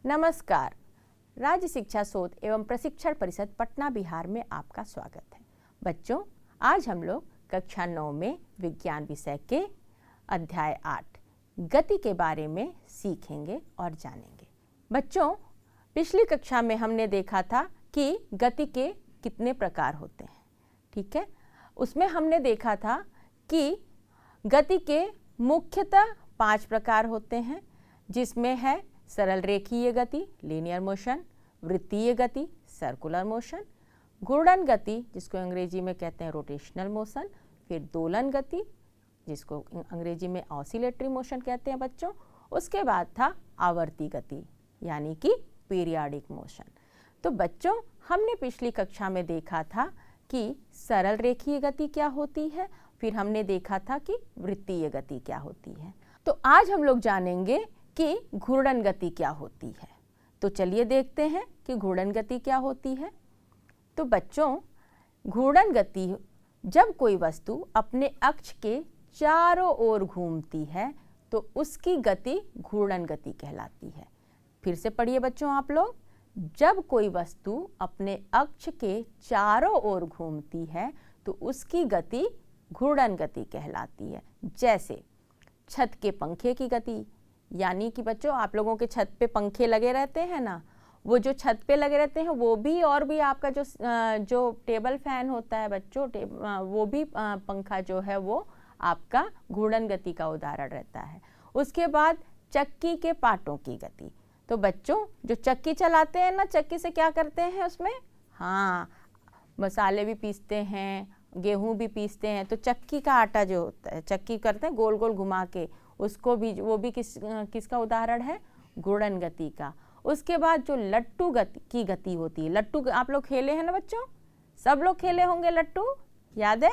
नमस्कार। राज्य शिक्षा शोध एवं प्रशिक्षण परिषद पटना बिहार में आपका स्वागत है। बच्चों, आज हम लोग कक्षा 9 में विज्ञान विषय के अध्याय 8 गति के बारे में सीखेंगे और जानेंगे। बच्चों, पिछली कक्षा में हमने देखा था कि गति के कितने प्रकार होते हैं। ठीक है, उसमें हमने देखा था कि गति के मुख्यतः 5 प्रकार होते हैं, जिसमें है सरल रेखीय गति लीनियर मोशन, वृत्तीय गति सर्कुलर मोशन, घूर्णन गति जिसको अंग्रेजी में कहते हैं रोटेशनल मोशन, फिर दोलन गति जिसको अंग्रेजी में ऑसिलेटरी मोशन कहते हैं बच्चों। उसके बाद था आवर्ती गति यानी कि पीरियाडिक मोशन। तो बच्चों, हमने पिछली कक्षा में देखा था कि सरल रेखीय गति क्या होती है, फिर हमने देखा था कि वृत्तीय गति क्या होती है। तो आज हम लोग जानेंगे कि घूर्णन गति क्या होती है। तो चलिए देखते हैं कि घूर्णन गति क्या होती है। तो बच्चों, घूर्णन गति जब कोई वस्तु अपने अक्ष के चारों ओर घूमती है तो उसकी गति घूर्णन गति कहलाती है। फिर से पढ़िए बच्चों आप लोग, जब कोई वस्तु अपने अक्ष के चारों ओर घूमती है तो उसकी गति घूर्णन गति कहलाती है। जैसे छत के पंखे की गति, यानी कि बच्चों आप लोगों के छत पे पंखे लगे रहते हैं ना, वो जो छत पे लगे रहते हैं वो भी, और भी आपका जो टेबल फैन होता है बच्चों, वो भी पंखा जो है वो आपका घूर्णन गति का उदाहरण रहता है। उसके बाद चक्की के पाटों की गति। तो बच्चों, जो चक्की चलाते हैं ना, चक्की से क्या करते हैं उसमें, हाँ, मसाले भी पीसते हैं, गेहूं भी पीसते हैं। तो चक्की का आटा जो होता है, चक्की करते हैं गोल गोल घुमा के, उसको भी, वो भी किसका उदाहरण है, घूर्णन गति का। उसके बाद जो लट्टू की गति होती है, लट्टू आप लोग खेले हैं ना बच्चों, सब लोग खेले होंगे लट्टू, याद है,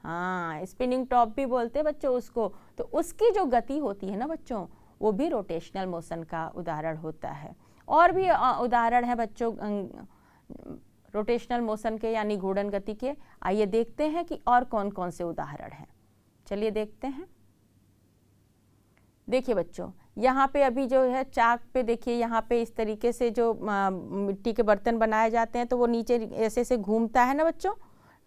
हाँ, स्पिनिंग टॉप भी बोलते हैं बच्चों उसको। तो उसकी जो गति होती है ना बच्चों, वो भी रोटेशनल मोशन का उदाहरण होता है। और भी उदाहरण है बच्चों रोटेशनल मोशन के यानी घूर्णन गति के। आइए देखते हैं कि और कौन कौन से उदाहरण हैं। चलिए देखते हैं। देखिए बच्चों, यहाँ पे अभी जो है चाक पे देखिए, यहाँ पे इस तरीके से जो मिट्टी के बर्तन बनाए जाते हैं तो वो नीचे ऐसे से घूमता है ना बच्चों,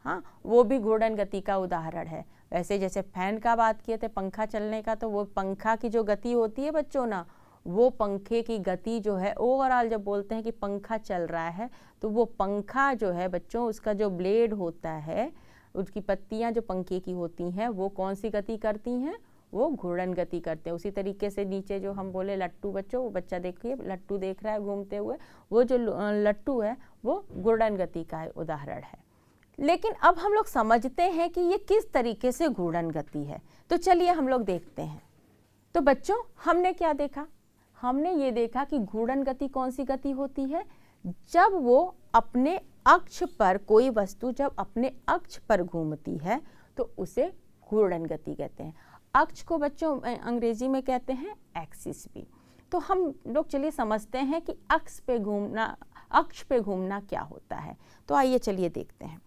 हाँ, वो भी घूर्णन गति का उदाहरण है। वैसे जैसे फैन का बात किए थे, पंखा चलने का, तो वो पंखा की जो गति होती है बच्चों ना, वो पंखे की गति जो है ओवरऑल, जब बोलते हैं कि पंखा चल रहा है तो वो पंखा जो है बच्चों, उसका जो ब्लेड होता है, उसकी पत्तियां जो पंखे की होती हैं, वो कौन सी गति करती हैं, वो घूर्णन गति करते हैं। उसी तरीके से नीचे जो हम बोले लट्टू बच्चों, वो बच्चा देखिए लट्टू देख रहा है घूमते हुए, वो जो लट्टू है वो घूर्णन गति का उदाहरण है। लेकिन अब हम लोग समझते हैं कि ये किस तरीके से घूर्णन गति है। तो चलिए हम लोग देखते हैं। तो बच्चों, हमने क्या देखा, हमने ये देखा कि घूर्णन गति कौन सी गति होती है, जब वो अपने अक्ष पर, कोई वस्तु जब अपने अक्ष पर घूमती है तो उसे घूर्णन गति कहते हैं। अक्ष को बच्चों अंग्रेजी में कहते हैं एक्सिस भी। तो हम लोग चलिए समझते हैं कि अक्ष पे घूमना क्या होता है। तो आइए चलिए देखते हैं।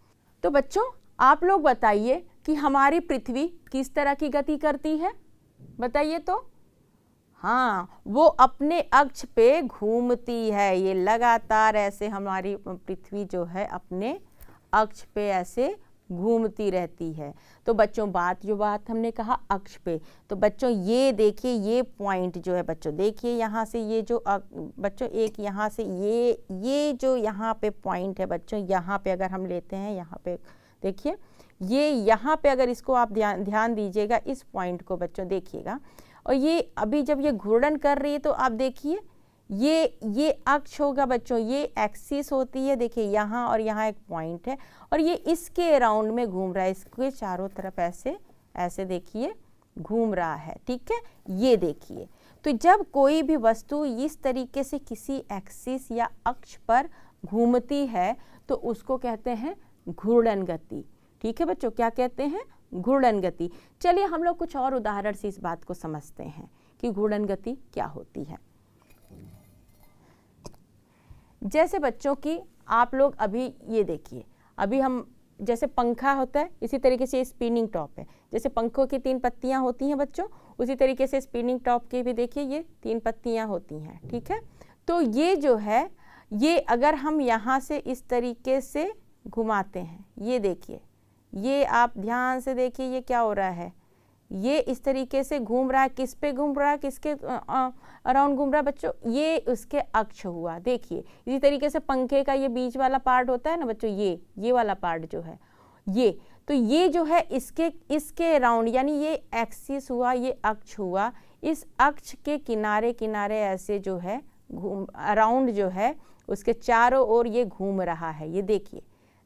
तो बच्चों, आप लोग बताइए कि हमारी पृथ्वी किस तरह की गति करती है, बताइए तो। हाँ, वो अपने अक्ष पे घूमती है। ये लगातार ऐसे हमारी पृथ्वी जो है अपने अक्ष पे ऐसे घूमती रहती है। तो बच्चों, बात हमने कहा अक्ष पे, तो बच्चों ये देखिए, ये पॉइंट जो है बच्चों, देखिए यहाँ से ये जो बच्चों एक यहाँ से ये जो यहाँ पे पॉइंट है बच्चों, यहाँ पे अगर हम लेते हैं, यहाँ पे देखिए, ये यहाँ पे अगर इसको आप ध्यान दीजिएगा, इस पॉइंट को बच्चों देखिएगा, और ये अभी जब ये घूर्णन कर रही है तो आप देखिए ये अक्ष होगा बच्चों, ये एक्सिस होती है, देखिए यहाँ, और यहाँ एक पॉइंट है, और ये इसके अराउंड में घूम रहा है, इसके चारों तरफ ऐसे ऐसे देखिए घूम रहा है। ठीक है, ये देखिए। तो जब कोई भी वस्तु इस तरीके से किसी एक्सिस या अक्ष पर घूमती है तो उसको कहते हैं घूर्णन गति। ठीक है बच्चों, क्या कहते हैं, घूर्णन गति। चलिए हम लोग कुछ और उदाहरण से इस बात को समझते हैं कि घूर्णन गति क्या होती है। जैसे बच्चों की आप लोग अभी ये देखिए, अभी हम जैसे पंखा होता है इसी तरीके से स्पिनिंग टॉप है। जैसे पंखों की 3 पत्तियां होती हैं बच्चों, उसी तरीके से स्पिनिंग टॉप की भी देखिए ये 3 पत्तियां होती हैं। ठीक है, तो ये जो है, ये अगर हम यहाँ से इस तरीके से घुमाते हैं, ये देखिए, ये आप ध्यान से देखिए ये क्या हो रहा है, ये इस तरीके से घूम रहा है। किस पे घूम रहा है, किसके अराउंड घूम रहा है बच्चों, ये उसके अक्ष हुआ। देखिए इसी तरीके से पंखे का ये बीच वाला पार्ट होता है ना बच्चों, ये वाला पार्ट जो है ये, तो ये जो है इसके अराउंड, यानी ये एक्सिस हुआ, ये अक्ष हुआ, इस अक्ष के किनारे किनारे ऐसे जो है घूम, अराउंड जो है उसके चारों ओर ये घूम रहा है, ये देखिए,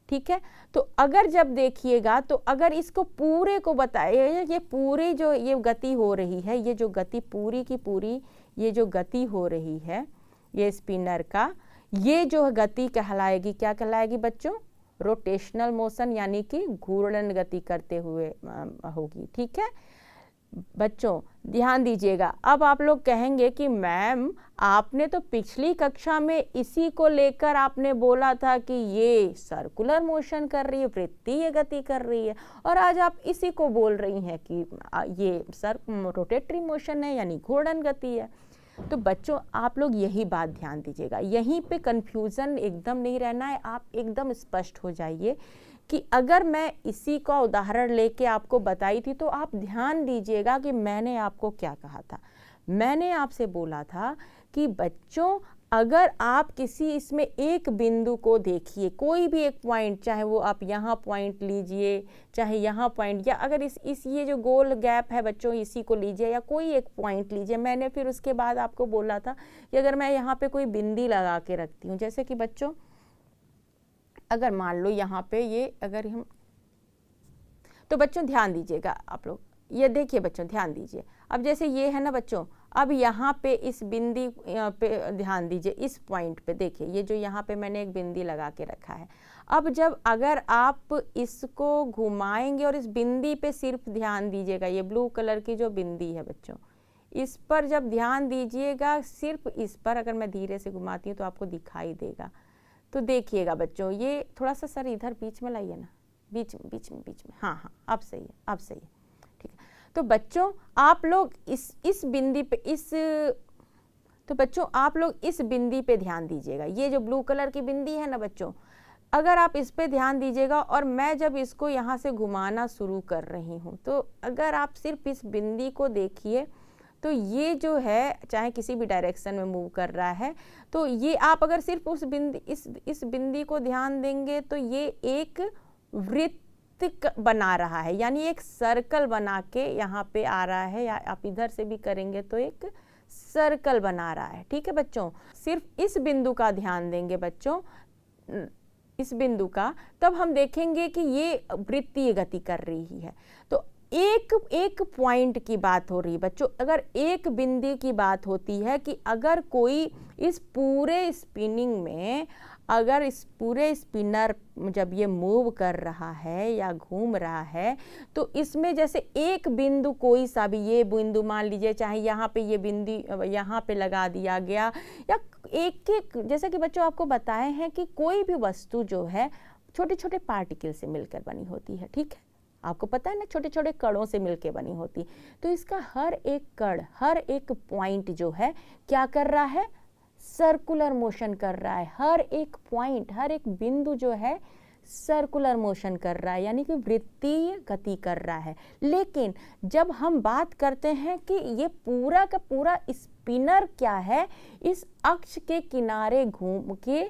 ठीक है। तो अगर जब देखिएगा, तो अगर इसको पूरे को बताइए, ये पूरी जो ये गति हो रही है, ये जो गति पूरी की पूरी ये जो गति हो रही है ये स्पिनर का, ये जो गति कहलाएगी, क्या कहलाएगी बच्चों, रोटेशनल मोशन, यानी कि घूर्णन गति करते हुए होगी, ठीक है बच्चों। ध्यान दीजिएगा। अब आप लोग कहेंगे कि मैम आपने तो पिछली कक्षा में इसी को लेकर आपने बोला था कि ये सर्कुलर मोशन कर रही है, वृत्तीय गति कर रही है, और आज आप इसी को बोल रही हैं कि ये रोटेटरी मोशन है, यानी घूर्णन गति है। तो बच्चों आप लोग यही बात ध्यान दीजिएगा, यहीं पे कंफ्यूजन एकदम नहीं रहना है, आप एकदम स्पष्ट हो जाइए कि अगर मैं इसी का उदाहरण लेके आपको बताई थी तो आप ध्यान दीजिएगा कि मैंने आपको क्या कहा था। मैंने आपसे बोला था कि बच्चों अगर आप किसी इसमें एक बिंदु को देखिए, कोई भी एक पॉइंट, चाहे वो आप यहाँ पॉइंट लीजिए, चाहे यहाँ पॉइंट, या अगर इस ये जो गोल गैप है बच्चों इसी को लीजिए, या कोई एक पॉइंट लीजिए। मैंने फिर उसके बाद आपको बोला था कि अगर मैं यहाँ पे कोई बिंदी लगा के रखती हूँ, जैसे कि बच्चों अगर मान लो यहाँ पे ये अगर हम, तो बच्चों ध्यान दीजिएगा आप लोग, ये देखिए बच्चों ध्यान दीजिए। अब जैसे ये है ना बच्चों, अब यहाँ पे इस बिंदी पे ध्यान दीजिए, इस पॉइंट पे देखिए, ये जो यहाँ पे मैंने एक बिंदी लगा के रखा है। अब जब अगर आप इसको घुमाएंगे और इस बिंदी पे सिर्फ ध्यान दीजिएगा, ये ब्लू कलर की जो बिंदी है बच्चों, इस पर जब ध्यान दीजिएगा, सिर्फ इस पर, अगर मैं धीरे से घुमाती हूँ तो आपको दिखाई देगा। तो देखिएगा बच्चों, ये थोड़ा सा सर इधर बीच में लाइए ना, बीच में, हाँ, अब सही है, अब सही है, ठीक है। तो बच्चों आप लोग इस बिंदी पे तो बच्चों आप लोग इस बिंदी पे ध्यान दीजिएगा, ये जो ब्लू कलर की बिंदी है ना बच्चों, अगर आप इस पे ध्यान दीजिएगा और मैं जब इसको यहाँ से घुमाना शुरू कर रही हूँ, तो अगर आप सिर्फ इस बिंदी को देखिए, तो ये जो है चाहे किसी भी डायरेक्शन में मूव कर रहा है, तो ये आप अगर सिर्फ उस बिंदी इस बिंदी को ध्यान देंगे तो ये एक वृत्त बना रहा है, यानी एक सर्कल बना के यहाँ पे आ रहा है, या आप इधर से भी करेंगे तो एक सर्कल बना रहा है, ठीक है बच्चों। सिर्फ इस बिंदु का ध्यान देंगे बच्चों, इस बिंदु का, तब हम देखेंगे कि ये वृत्तीय गति कर रही है। तो एक पॉइंट की बात हो रही है बच्चों, अगर एक बिंदु की बात होती है कि अगर कोई इस पूरे स्पिनिंग में, अगर इस पूरे स्पिनर जब ये मूव कर रहा है या घूम रहा है, तो इसमें जैसे एक बिंदु कोई सा भी, ये बिंदु मान लीजिए, चाहे यहाँ पे ये बिंदु यहाँ पे लगा दिया गया, या एक जैसे कि बच्चों आपको बताए हैं कि कोई भी वस्तु जो है छोटे छोटे पार्टिकल से मिलकर बनी होती है, ठीक है, आपको पता है ना, छोटे छोटे कणों से मिलकर बनी होती। तो इसका हर एक कण, हर एक पॉइंट जो है क्या कर रहा है, सर्कुलर मोशन कर रहा है। हर एक पॉइंट, हर एक बिंदु जो है सर्कुलर मोशन कर रहा है, यानी कि वृत्तीय गति कर रहा है। लेकिन जब हम बात करते हैं कि ये पूरा का पूरा स्पिनर क्या है, इस अक्ष के किनारे घूम के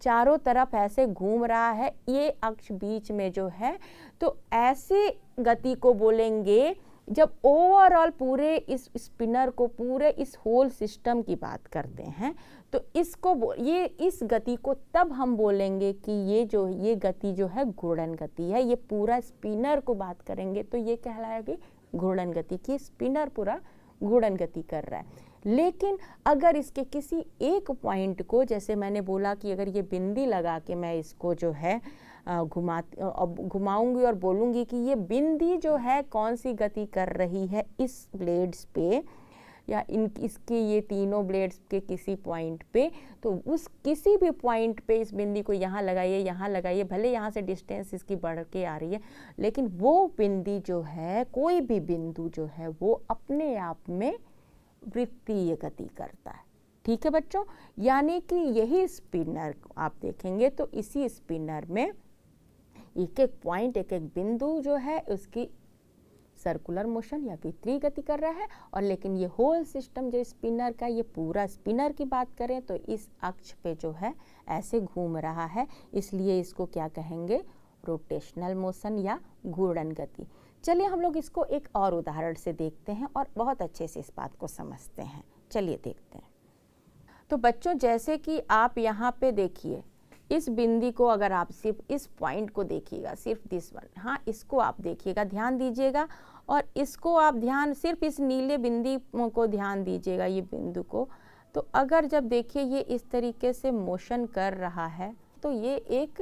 चारों तरफ ऐसे घूम रहा है, ये अक्ष बीच में जो है, तो ऐसी गति को बोलेंगे जब ओवरऑल पूरे इस स्पिनर को, पूरे इस होल सिस्टम की बात करते हैं, तो इसको ये इस गति को तब हम बोलेंगे कि ये गति जो है घूर्णन गति है। ये पूरा स्पिनर को बात करेंगे तो ये कहलाएगी घूर्णन गति, कि स्पिनर पूरा घूर्णन गति कर रहा है। लेकिन अगर इसके किसी एक पॉइंट को, जैसे मैंने बोला कि अगर ये बिंदी लगा के मैं इसको जो है घुमाऊंगी और बोलूँगी कि ये बिंदी जो है कौन सी गति कर रही है इस ब्लेड्स पे, या इसके ये तीनों ब्लेड्स के किसी पॉइंट पे, तो उस किसी भी पॉइंट पे इस बिंदी को यहाँ लगाइए, भले यहाँ से डिस्टेंस इसकी बढ़ के आ रही है, लेकिन वो बिंदी जो है, कोई भी बिंदु जो है, वो अपने आप में वृत्तीय गति करता है। ठीक है बच्चों, यानी कि यही स्पिनर आप देखेंगे तो इसी स्पिनर में एक एक पॉइंट, एक एक बिंदु जो है उसकी सर्कुलर मोशन या विपरीत गति कर रहा है। और लेकिन ये होल सिस्टम जो स्पिनर का, ये पूरा स्पिनर की बात करें तो इस अक्ष पे जो है ऐसे घूम रहा है, इसलिए इसको क्या कहेंगे, रोटेशनल मोशन या घूर्णन गति। चलिए हम लोग इसको एक और उदाहरण से देखते हैं और बहुत अच्छे से इस बात को समझते हैं। चलिए देखते हैं। तो बच्चों जैसे कि आप यहाँ पे देखिए, इस बिंदी को अगर आप सिर्फ इस पॉइंट को देखिएगा, सिर्फ दिस वन, हाँ इसको आप देखिएगा, ध्यान दीजिएगा, और इसको आप ध्यान, सिर्फ इस नीले बिंदी को ध्यान दीजिएगा, ये बिंदु को। तो अगर जब देखिए ये इस तरीके से मोशन कर रहा है तो ये एक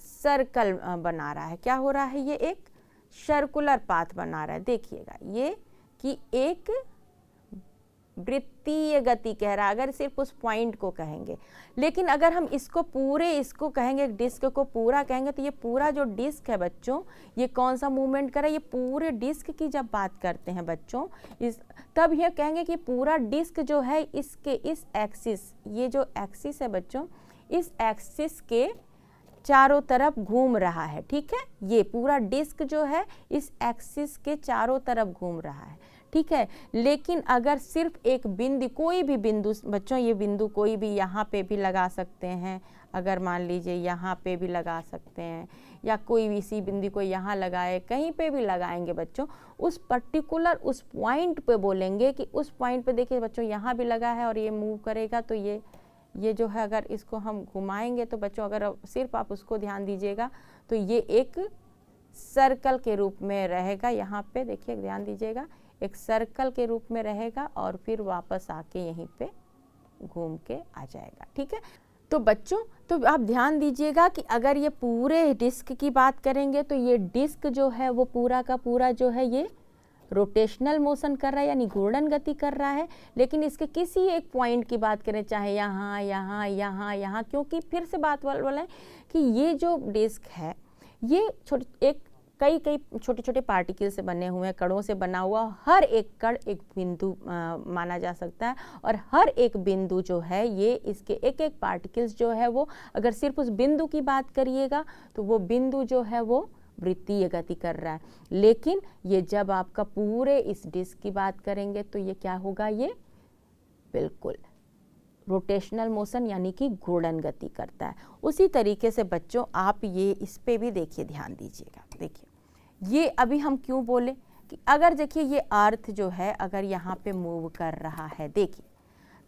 सर्कल बना रहा है। क्या हो रहा है, ये एक सर्कुलर पाथ बना रहा है। देखिएगा ये कि एक वृत्तीय गति कह रहा है अगर सिर्फ उस पॉइंट को कहेंगे। लेकिन अगर हम इसको पूरे, इसको कहेंगे, डिस्क को पूरा कहेंगे, तो ये पूरा जो डिस्क है बच्चों, ये कौन सा मूवमेंट कर रहा है, ये पूरे डिस्क की जब बात करते हैं बच्चों, तब ये कहेंगे कि पूरा डिस्क जो है इसके इस एक्सिस, ये जो एक्सिस है बच्चों, इस एक्सिस के चारों तरफ घूम रहा है। ठीक है, ये पूरा डिस्क जो है इस एक्सिस के चारों तरफ घूम रहा है। ठीक है, लेकिन अगर सिर्फ एक बिंदु, कोई भी बिंदु बच्चों, ये बिंदु कोई भी यहाँ पे भी लगा सकते हैं, अगर मान लीजिए यहाँ पे भी लगा सकते हैं, या कोई भी इसी बिंदु को यहाँ लगाए, कहीं पे भी लगाएंगे बच्चों, उस पर्टिकुलर उस पॉइंट पे बोलेंगे कि उस पॉइंट पे देखिए बच्चों यहाँ भी लगा है और ये मूव करेगा, तो ये जो है अगर इसको हम घुमाएंगे तो बच्चों अगर सिर्फ आप उसको ध्यान दीजिएगा तो ये एक सर्कल के रूप में रहेगा। यहाँ पे देखिए, ध्यान दीजिएगा, एक सर्कल के रूप में रहेगा और फिर वापस आके यहीं पे घूम के आ जाएगा। ठीक है, तो बच्चों तो आप ध्यान दीजिएगा कि अगर ये पूरे डिस्क की बात करेंगे तो ये डिस्क जो है वो पूरा का पूरा जो है ये रोटेशनल मोशन कर रहा है, यानी घूर्णन गति कर रहा है। लेकिन इसके किसी एक पॉइंट की बात करें, चाहे यहाँ यहाँ यहाँ यहाँ, क्योंकि फिर से बात बोला है कि ये जो डिस्क है ये कई छोटे छोटे पार्टिकल से बने हुए हैं, कणों से बना हुआ, हर एक कण एक बिंदु माना जा सकता है। और हर एक बिंदु जो है ये इसके एक एक पार्टिकल्स जो है वो, अगर सिर्फ उस बिंदु की बात करिएगा तो वो बिंदु जो है वो वृत्तीय गति कर रहा है। लेकिन ये जब आपका पूरे इस डिस्क की बात करेंगे तो ये क्या होगा, ये बिल्कुल रोटेशनल मोशन यानी कि घूर्णन गति करता है। उसी तरीके से बच्चों आप ये इस पे भी देखिए, ध्यान दीजिएगा। देखिए ये अभी हम क्यों बोले कि अगर देखिए ये अर्थ जो है अगर यहाँ पे मूव कर रहा है, देखिए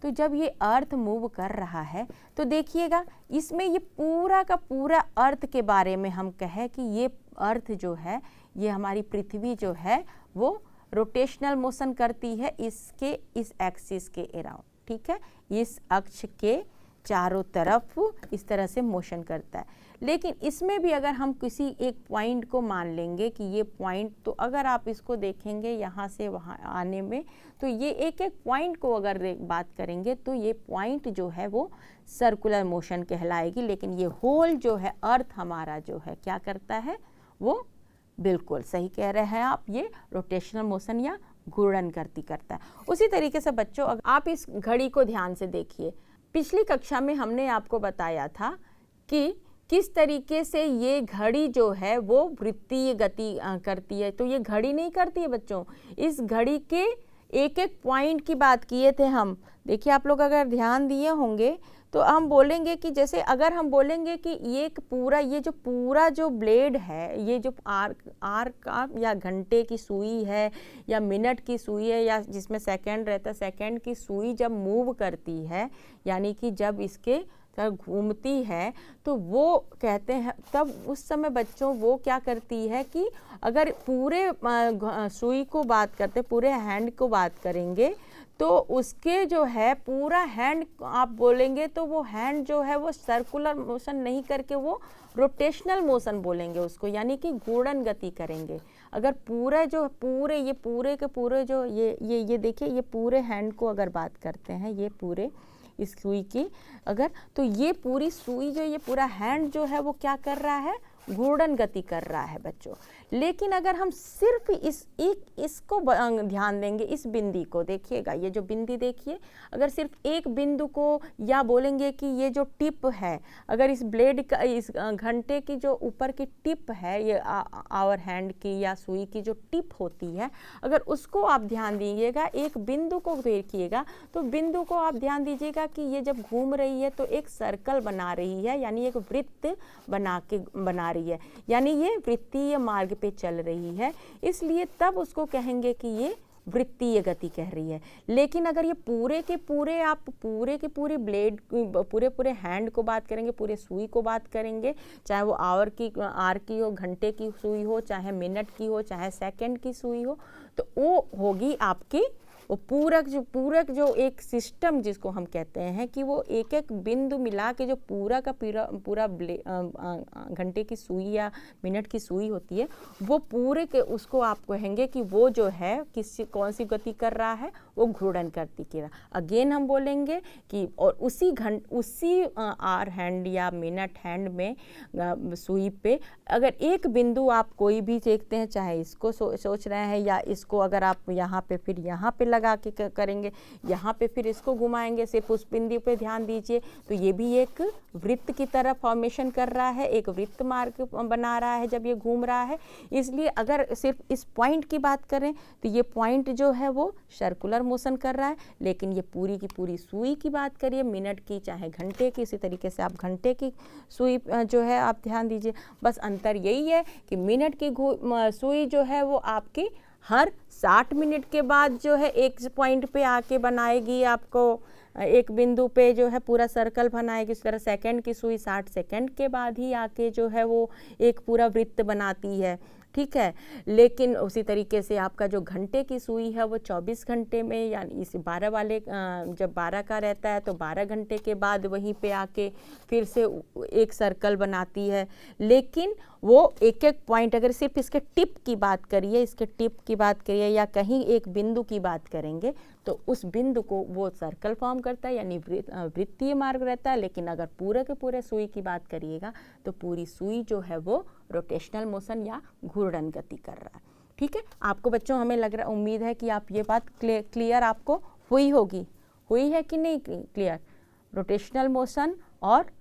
तो जब ये अर्थ मूव कर रहा है तो देखिएगा इसमें ये पूरा का पूरा अर्थ के बारे में हम कहें कि ये अर्थ जो है, ये हमारी पृथ्वी जो है वो रोटेशनल मोशन करती है इसके इस एक्सिस के अराउंड। ठीक है, इस अक्ष के चारों तरफ इस तरह से मोशन करता है। लेकिन इसमें भी अगर हम किसी एक पॉइंट को मान लेंगे कि ये पॉइंट, तो अगर आप इसको देखेंगे यहाँ से वहाँ आने में, तो ये एक एक पॉइंट को अगर बात करेंगे तो ये पॉइंट जो है वो सर्कुलर मोशन कहलाएगी। लेकिन ये होल जो है अर्थ हमारा जो है क्या करता है, वो बिल्कुल सही कह रहे हैं आप, ये रोटेशनल मोशन या घूर्णन गति करता है। उसी तरीके से बच्चों अगर आप इस घड़ी को ध्यान से देखिए, पिछली कक्षा में हमने आपको बताया था कि किस तरीके से ये घड़ी जो है वो वृत्तीय गति करती है। तो ये घड़ी नहीं करती है बच्चों, इस घड़ी के एक एक पॉइंट की बात किए थे हम। देखिए आप लोग अगर ध्यान दिए होंगे तो हम बोलेंगे कि जैसे अगर हम बोलेंगे कि ये पूरा जो ब्लेड है, ये जो आर का या घंटे की सुई है या मिनट की सुई है या जिसमें सेकंड रहता है, सेकंड की सुई जब मूव करती है, यानी कि जब इसके घूमती है, तो वो कहते हैं तब उस समय बच्चों वो क्या करती है कि अगर पूरे सुई को बात करते, पूरे हैंड को बात करेंगे तो उसके जो है पूरा हैंड आप बोलेंगे तो वो हैंड जो है वो सर्कुलर मोशन नहीं करके वो रोटेशनल मोशन बोलेंगे उसको, यानी कि घूर्णन गति करेंगे। अगर पूरे ये पूरे के पूरे जो ये देखिए, ये पूरे हैंड को अगर बात करते हैं, ये पूरे इस सुई की अगर, तो ये पूरी सुई जो, ये पूरा हैंड जो है वो क्या कर रहा है, घूर्णन गति कर रहा है बच्चों। लेकिन अगर हम सिर्फ इसको ध्यान देंगे, इस बिंदी को देखिएगा, ये जो बिंदी देखिए, अगर सिर्फ एक बिंदु को या बोलेंगे कि ये जो टिप है, अगर इस ब्लेड का, इस घंटे की जो ऊपर की टिप है, ये आवर हैंड की या सुई की जो टिप होती है, अगर उसको आप ध्यान दीजिएगा, एक बिंदु को देखिएगा, तो बिंदु को आप ध्यान दीजिएगा कि ये जब घूम रही है तो एक सर्कल बना रही है, यानी एक वृत्त बना रही है, यानी ये वृत्तीय मार्ग पे चल रही है, इसलिए तब उसको कहेंगे कि ये वृत्तीय गति कह रही है। लेकिन अगर ये पूरे के पूरे ब्लेड, पूरे हैंड को बात करेंगे, पूरे सुई को बात करेंगे, चाहे वो आवर की हो, घंटे की सुई हो, चाहे मिनट की हो, चाहे सेकंड की सुई हो, तो वो होगी आपकी वो पूरक जो एक सिस्टम जिसको हम कहते हैं कि वो एक एक बिंदु मिला के जो पूरा घंटे की सुई या मिनट की सुई होती है, वो पूरे के उसको आप कहेंगे कि वो जो है कौन सी गति कर रहा है, वो घूर्णन गति कर रहा। अगेन हम बोलेंगे कि और उसी आवर हैंड या मिनट हैंड में सुई पे अगर एक बिंदु आप कोई भी देखते हैं, चाहे इसको सोच रहे हैं या इसको अगर आप यहाँ पे फिर यहाँ पे लगा के करेंगे, यहाँ पे फिर इसको घुमाएंगे, सिर्फ उस बिंदु पे ध्यान दीजिए, तो ये भी एक वृत्त की तरह फॉर्मेशन कर रहा है, एक वृत्त मार्ग बना रहा है जब ये घूम रहा है। इसलिए अगर सिर्फ इस पॉइंट की बात करें तो ये पॉइंट जो है वो सर्कुलर मोशन कर रहा है, लेकिन ये पूरी की पूरी सुई की बात करिए, मिनट की चाहे घंटे की, इसी तरीके से आप घंटे की सुई जो है आप ध्यान दीजिए। बस अंतर यही है कि मिनट की सुई जो है वो आपकी हर 60 मिनट के बाद जो है एक पॉइंट पे आके बनाएगी, आपको एक बिंदु पे जो है पूरा सर्कल बनाएगी। इस तरह सेकंड की सुई 60 सेकंड के बाद ही आके जो है वो एक पूरा वृत्त बनाती है, ठीक है। लेकिन उसी तरीके से आपका जो घंटे की सुई है वो 24 घंटे में, यानी इस 12 वाले जब 12 का रहता है तो 12 घंटे के बाद वहीं पे आके फिर से एक सर्कल बनाती है। लेकिन वो एक एक पॉइंट, अगर सिर्फ इसके टिप की बात करिए, या कहीं एक बिंदु की बात करेंगे, तो उस बिंदु को वो सर्कल फॉर्म करता है, यानी वृत्तीय मार्ग रहता है। लेकिन अगर पूरे के पूरे सुई की बात करिएगा तो पूरी सुई जो है वो रोटेशनल मोशन या घूर्णन गति कर रहा है, ठीक है। आपको बच्चों हमें लग रहा, उम्मीद है कि आप ये बात क्लियर आपको हुई है कि नहीं क्लियर। रोटेशनल मोशन और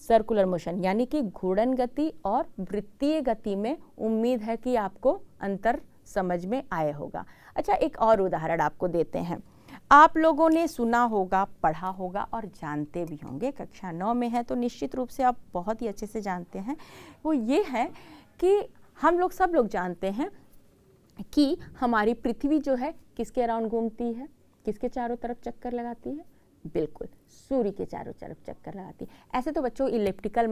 सर्कुलर मोशन यानी कि घूर्णन गति और वृत्तीय गति में उम्मीद है कि आपको अंतर समझ में आया होगा। अच्छा, एक और उदाहरण आपको देते हैं। आप लोगों ने सुना होगा, पढ़ा होगा और जानते भी होंगे, कक्षा 9 में है तो निश्चित रूप से आप बहुत ही अच्छे से जानते हैं। वो ये है कि सब लोग जानते हैं कि हमारी पृथ्वी जो है किसके अराउंड घूमती है, किसके चारों तरफ चक्कर लगाती है? बिल्कुल, सूर्य के चारों तरफ चक्कर लगाती है। ऐसे तो बच्चों इलिप्टिकल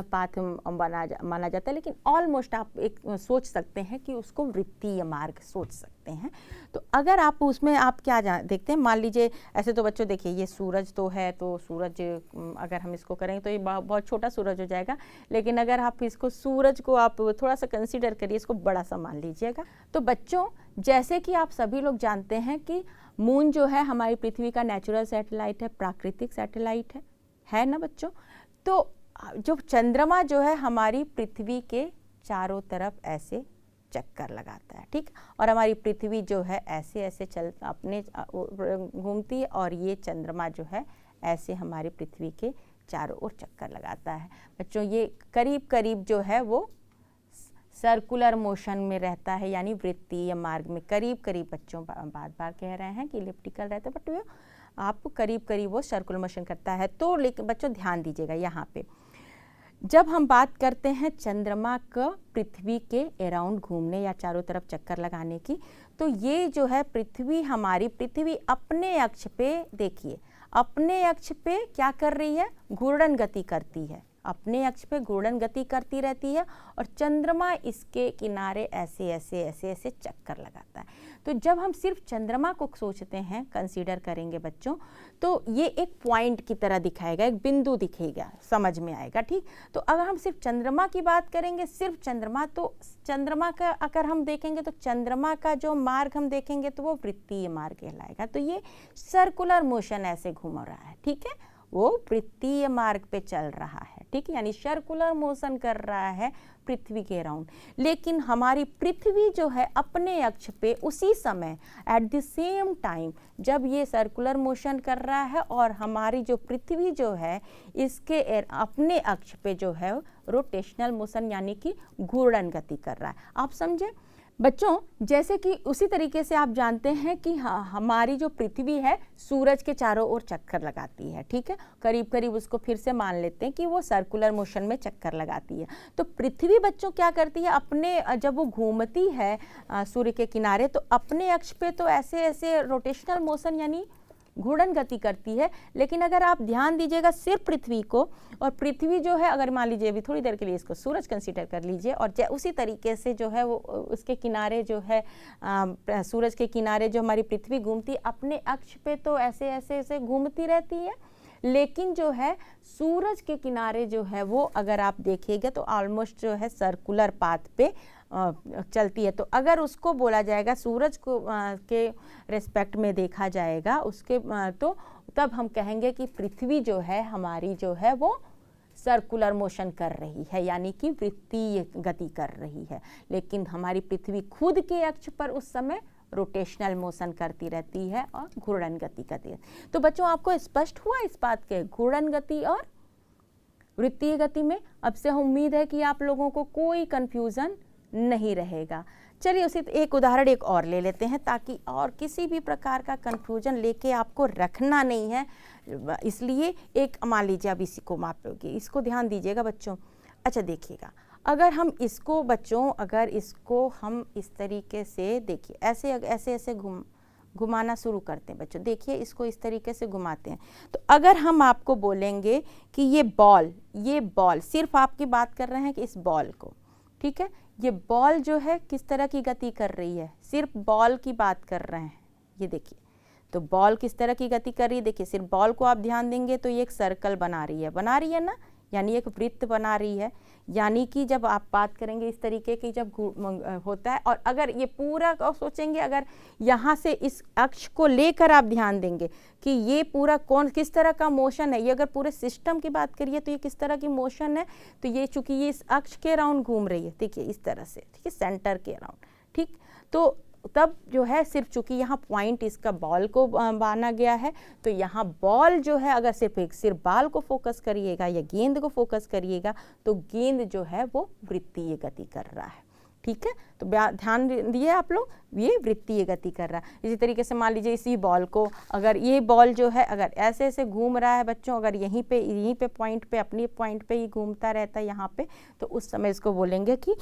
पाथ माना जाता है, लेकिन ऑलमोस्ट आप एक सोच सकते हैं कि उसको वृत्तीय मार्ग सोच सकते हैं। तो अगर आप उसमें आप क्या देखते हैं, मान लीजिए ऐसे तो बच्चों देखिए ये सूरज तो है, तो सूरज अगर हम इसको करेंगे तो ये बहुत छोटा सूरज हो जाएगा। लेकिन अगर आप इसको सूरज को आप थोड़ा सा कंसीडर करिए, इसको बड़ा सा मान लीजिएगा। तो बच्चों जैसे कि आप सभी लोग जानते हैं कि मून जो है हमारी पृथ्वी का नेचुरल सैटेलाइट है, प्राकृतिक सैटेलाइट है ना बच्चों। तो जो चंद्रमा जो है हमारी पृथ्वी के चारों तरफ ऐसे चक्कर लगाता है, ठीक। और हमारी पृथ्वी जो है ऐसे ऐसे अपने घूमती है, और ये चंद्रमा जो है ऐसे हमारी पृथ्वी के चारों ओर चक्कर लगाता है। बच्चों ये करीब करीब जो है वो सर्कुलर मोशन में रहता है, यानी वृत्तीय मार्ग में करीब करीब। बच्चों बार बार कह रहे हैं कि इलिप्टिकल रहता है, बट वो आपको करीब करीब वो सर्कुलर मोशन करता है। तो लेकिन बच्चों ध्यान दीजिएगा, यहाँ पे जब हम बात करते हैं चंद्रमा का पृथ्वी के अराउंड घूमने या चारों तरफ चक्कर लगाने की, तो ये जो है हमारी पृथ्वी अपने अक्ष पे, देखिए अपने अक्ष पे क्या कर रही है, घूर्णन गति करती है, अपने अक्ष पे घूर्णन गति करती रहती है, और चंद्रमा इसके किनारे ऐसे ऐसे ऐसे ऐसे चक्कर लगाता है। तो जब हम सिर्फ चंद्रमा को सोचते हैं, कंसीडर करेंगे बच्चों, तो ये एक पॉइंट की तरह दिखाएगा, एक बिंदु दिखेगा, समझ में आएगा, ठीक। तो अगर हम सिर्फ चंद्रमा की बात करेंगे, सिर्फ चंद्रमा, तो चंद्रमा का अगर हम देखेंगे तो चंद्रमा का जो मार्ग हम देखेंगे तो वो वृत्तीय मार्ग कहलाएगा। तो ये सर्कुलर मोशन ऐसे घूम रहा है, ठीक है, वो वृत्तीय मार्ग पे चल रहा है, ठीक है, यानी सर्कुलर मोशन कर रहा है पृथ्वी के अराउंड। लेकिन हमारी पृथ्वी जो है अपने अक्ष पे उसी समय एट द सेम टाइम जब ये सर्कुलर मोशन कर रहा है और हमारी जो पृथ्वी जो है इसके अपने अक्ष पे जो है रोटेशनल मोशन यानी कि घूर्णन गति कर रहा है। आप समझे बच्चों, जैसे कि उसी तरीके से आप जानते हैं कि हमारी जो पृथ्वी है सूरज के चारों ओर चक्कर लगाती है, ठीक है, करीब करीब उसको फिर से मान लेते हैं कि वो सर्कुलर मोशन में चक्कर लगाती है। तो पृथ्वी बच्चों क्या करती है, अपने जब वो घूमती है सूर्य के किनारे तो अपने अक्ष पे तो ऐसे ऐसे रोटेशनल मोशन यानी घूर्णन गति करती है। लेकिन अगर आप ध्यान दीजिएगा सिर्फ पृथ्वी को, और पृथ्वी जो है अगर मान लीजिए अभी थोड़ी देर के लिए इसको सूरज कंसीडर कर लीजिए, और उसी तरीके से जो है वो उसके किनारे जो है सूरज के किनारे जो हमारी पृथ्वी घूमती अपने अक्ष पे तो ऐसे ऐसे ऐसे घूमती रहती है। लेकिन जो है सूरज के किनारे जो है वो अगर आप देखिएगा तो ऑलमोस्ट जो है सर्कुलर पाथ पे चलती है। तो अगर उसको बोला जाएगा सूरज को के रेस्पेक्ट में देखा जाएगा उसके तो तब हम कहेंगे कि पृथ्वी जो है हमारी जो है वो सर्कुलर मोशन कर रही है यानी कि वृत्तीय गति कर रही है। लेकिन हमारी पृथ्वी खुद के अक्ष पर उस समय रोटेशनल मोशन करती रहती है और घूर्णन गति करती है। तो बच्चों आपको स्पष्ट हुआ इस बात के घूर्णन गति और वृत्तीय गति में? अब से उम्मीद है कि आप लोगों को कोई कंफ्यूजन नहीं रहेगा। चलिए उसी एक उदाहरण एक और ले लेते हैं ताकि और किसी भी प्रकार का कंफ्यूजन लेके आपको रखना नहीं है, इसलिए एक मान लीजिए अब इसी को माप लोगे, इसको ध्यान दीजिएगा बच्चों। अच्छा देखिएगा, अगर हम इसको बच्चों अगर इसको हम इस तरीके से देखिए ऐसे ऐसे ऐसे घुमाना शुरू करते हैं बच्चों, देखिए इसको इस तरीके से घुमाते हैं। तो अगर हम आपको बोलेंगे कि ये बॉल सिर्फ आपकी बात कर रहे हैं कि इस बॉल को, ठीक है, ये बॉल जो है किस तरह की गति कर रही है, सिर्फ बॉल की बात कर रहे हैं, ये देखिए। तो बॉल किस तरह की गति कर रही है, देखिए सिर्फ बॉल को आप ध्यान देंगे तो ये एक सर्कल बना रही है ना, यानी एक वृत्त बना रही है। यानी कि जब आप बात करेंगे इस तरीके की जब होता है, और अगर ये पूरा सोचेंगे, अगर यहाँ से इस अक्ष को लेकर आप ध्यान देंगे कि ये पूरा किस तरह का मोशन है, ये अगर पूरे सिस्टम की बात करिए तो ये किस तरह की मोशन है, तो ये चूंकि ये इस अक्ष के अराउंड घूम रही है, देखिए इस तरह से, ठीक है, सेंटर के अराउंड, ठीक। तो तब जो है सिर्फ चूंकि यहाँ पॉइंट इसका बॉल को माना गया है, तो यहाँ बॉल जो है अगर सिर्फ बॉल को फोकस करिएगा या गेंद को फोकस करिएगा तो गेंद जो है वो वृत्तीय गति कर रहा है, ठीक है। तो ध्यान दिए आप लोग, ये वृत्तीय गति कर रहा है। इसी तरीके से मान लीजिए इसी बॉल को, अगर ये बॉल जो है अगर ऐसे ऐसे घूम रहा है बच्चों, अगर यहीं पे पॉइंट पे अपनी पॉइंट पे ही घूमता रहता है यहाँ पे, तो उस समय इसको बोलेंगे कि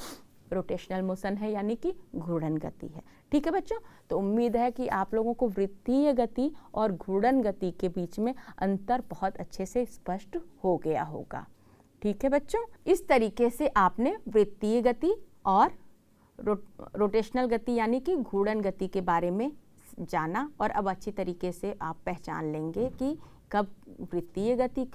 रोटेशनल मोशन है यानी कि घूर्णन गति है, ठीक है बच्चों। तो उम्मीद है कि आप लोगों को वृत्तीय गति और घूर्णन गति के बीच में अंतर बहुत अच्छे से स्पष्ट हो गया होगा, ठीक है बच्चों। इस तरीके से आपने वृत्तीय गति और रोटेशनल गति यानी कि घूर्णन गति के बारे में जाना, और अब अच्छी तरीके से आप पहचान लेंगे कि कब वृत्तीय गति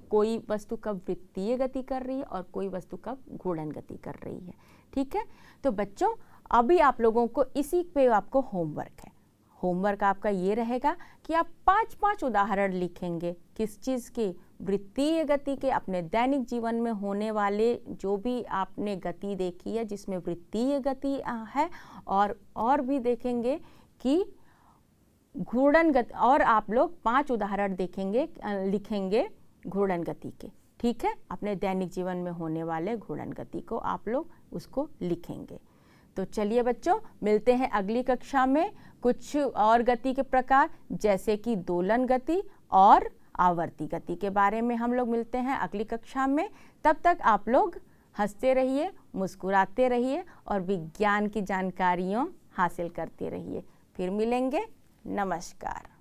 कोई वस्तु कब वृत्तीय गति कर रही है और कोई वस्तु कब घूर्णन गति कर रही है, ठीक है। तो बच्चों अभी आप लोगों को इसी पे आपको होमवर्क है। होमवर्क आपका ये रहेगा कि आप 5-5 उदाहरण लिखेंगे, किस चीज़ की, वृत्तीय गति के, अपने दैनिक जीवन में होने वाले जो भी आपने गति देखी है जिसमें वृत्तीय गति है, और भी देखेंगे कि घूर्णन गति, और आप लोग 5 उदाहरण लिखेंगे घूर्णन गति के, ठीक है। अपने दैनिक जीवन में होने वाले घूर्णन गति को आप लोग उसको लिखेंगे। तो चलिए बच्चों मिलते हैं अगली कक्षा में कुछ और गति के प्रकार, जैसे कि दोलन गति और आवर्ती गति के बारे में हम लोग मिलते हैं अगली कक्षा में। तब तक आप लोग हंसते रहिए, मुस्कुराते रहिए और विज्ञान की जानकारियाँ हासिल करते रहिए। फिर मिलेंगे, नमस्कार।